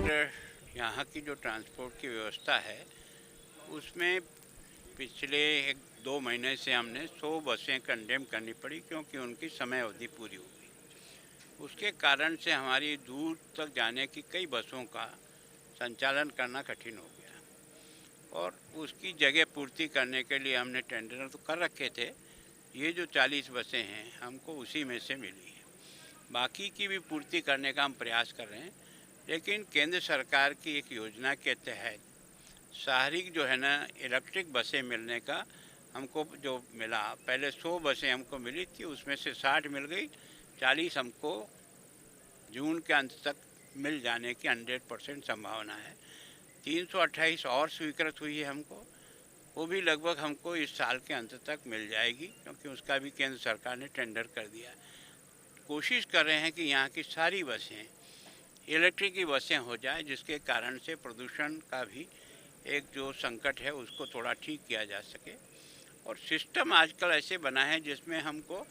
पर यहाँ की जो ट्रांसपोर्ट की व्यवस्था है उसमें पिछले 1-2 महीने से हमने 100 बसें कंडेम करनी पड़ी, क्योंकि उनकी समय अवधि पूरी हो गई। उसके कारण से हमारी दूर तक जाने की कई बसों का संचालन करना कठिन हो गया और उसकी जगह पूर्ति करने के लिए हमने टेंडर तो कर रखे थे। ये जो 40 बसें हैं हमको उसी में से मिली है। बाकी की भी पूर्ति करने का हम प्रयास कर रहे हैं, लेकिन केंद्र सरकार की एक योजना के तहत शहरी जो है ना इलेक्ट्रिक बसें मिलने का हमको जो मिला, पहले 100 बसें हमको मिली थी, उसमें से 60 मिल गई, 40 हमको जून के अंत तक मिल जाने की 100% संभावना है। 328 और स्वीकृत हुई है हमको, वो भी लगभग हमको इस साल के अंत तक मिल जाएगी, क्योंकि उसका भी केंद्र सरकार ने टेंडर कर दिया है। कोशिश कर रहे हैं कि यहाँ की सारी बसें इलेक्ट्रिक की बसें हो जाए, जिसके कारण से प्रदूषण का भी एक जो संकट है उसको थोड़ा ठीक किया जा सके। और सिस्टम आजकल ऐसे बना है जिसमें हमको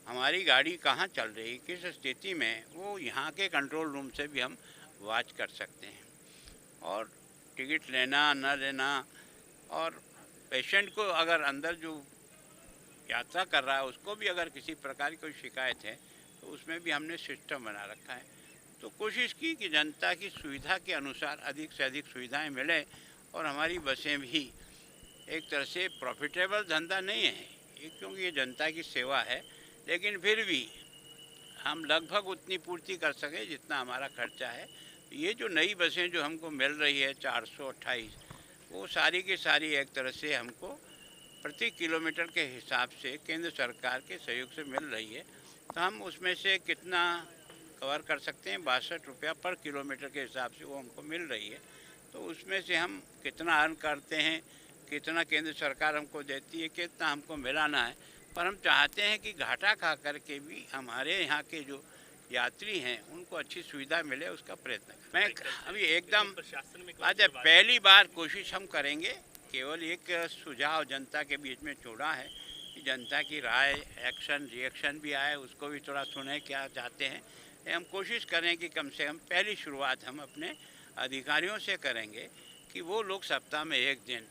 हमारी गाड़ी कहाँ चल रही, किस स्थिति में, वो यहाँ के कंट्रोल रूम से भी हम वॉच कर सकते हैं। और टिकट लेना न लेना, और पेशेंट को अगर अंदर जो यात्रा कर रहा है उसको भी अगर किसी प्रकार की कोई शिकायत है तो उसमें भी हमने सिस्टम बना रखा है। तो कोशिश की कि जनता की सुविधा के अनुसार अधिक से अधिक सुविधाएं मिले और हमारी बसें भी एक तरह से प्रॉफिटेबल धंधा नहीं है ये, क्योंकि ये जनता की सेवा है, लेकिन फिर भी हम लगभग उतनी पूर्ति कर सके जितना हमारा खर्चा है। ये जो नई बसें जो हमको मिल रही है 428, वो सारी की सारी एक तरह से हमको प्रति किलोमीटर के हिसाब से केंद्र सरकार के सहयोग से मिल रही है। तो हम उसमें से कितना कवर कर सकते हैं, 62 रुपया पर किलोमीटर के हिसाब से वो हमको मिल रही है। तो उसमें से हम कितना अर्न करते हैं, कितना केंद्र सरकार हमको देती है, कितना हमको मिलाना है। पर हम चाहते हैं कि घाटा खा करके भी हमारे यहाँ के जो यात्री हैं उनको अच्छी सुविधा मिले, उसका प्रयत्न करें। मैं अभी एकदम अच्छा पहली बार कोशिश हम करेंगे। केवल एक सुझाव जनता के बीच में छोड़ा है कि जनता की राय, एक्शन, रिएक्शन भी आए, उसको भी थोड़ा सुने क्या चाहते हैं। हम कोशिश करें कि कम से कम पहली शुरुआत हम अपने अधिकारियों से करेंगे कि वो लोग सप्ताह में एक दिन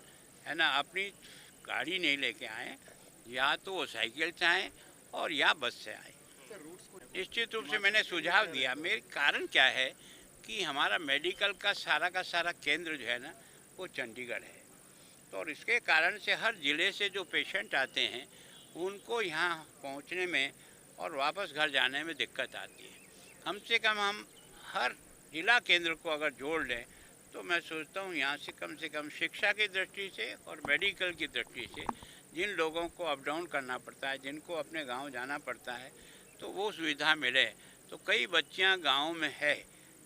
है ना अपनी गाड़ी नहीं लेके आएँ, या तो वो साइकिल से आएँ और या बस से आए। निश्चित रूप से मैंने सुझाव दिया। मेरे कारण क्या है कि हमारा मेडिकल का सारा केंद्र जो है ना वो चंडीगढ़ है, तो और इसके कारण से हर ज़िले से जो पेशेंट आते हैं उनको यहाँ पहुँचने में और वापस घर जाने में दिक्कत आती है। कम से कम हम हर जिला केंद्र को अगर जोड़ लें तो मैं सोचता हूँ यहाँ से कम शिक्षा की दृष्टि से और मेडिकल की दृष्टि से जिन लोगों को अप डाउन करना पड़ता है, जिनको अपने गांव जाना पड़ता है, तो वो सुविधा मिले। तो कई बच्चियाँ गांव में है,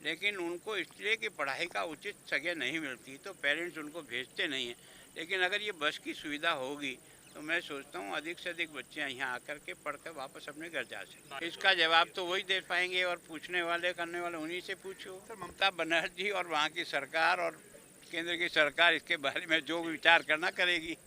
लेकिन उनको इसलिए कि पढ़ाई का उचित जगह नहीं मिलती तो पेरेंट्स उनको भेजते नहीं हैं। लेकिन अगर ये बस की सुविधा होगी तो मैं सोचता हूँ अधिक से अधिक बच्चियाँ यहाँ आकर के पढ़कर वापस अपने घर जा सकें। इसका जवाब तो वही दे पाएंगे और पूछने वाले करने वाले उन्हीं से पूछो। सर, ममता बनर्जी और वहाँ की सरकार और केंद्र की सरकार इसके बारे में जो विचार करना करेगी।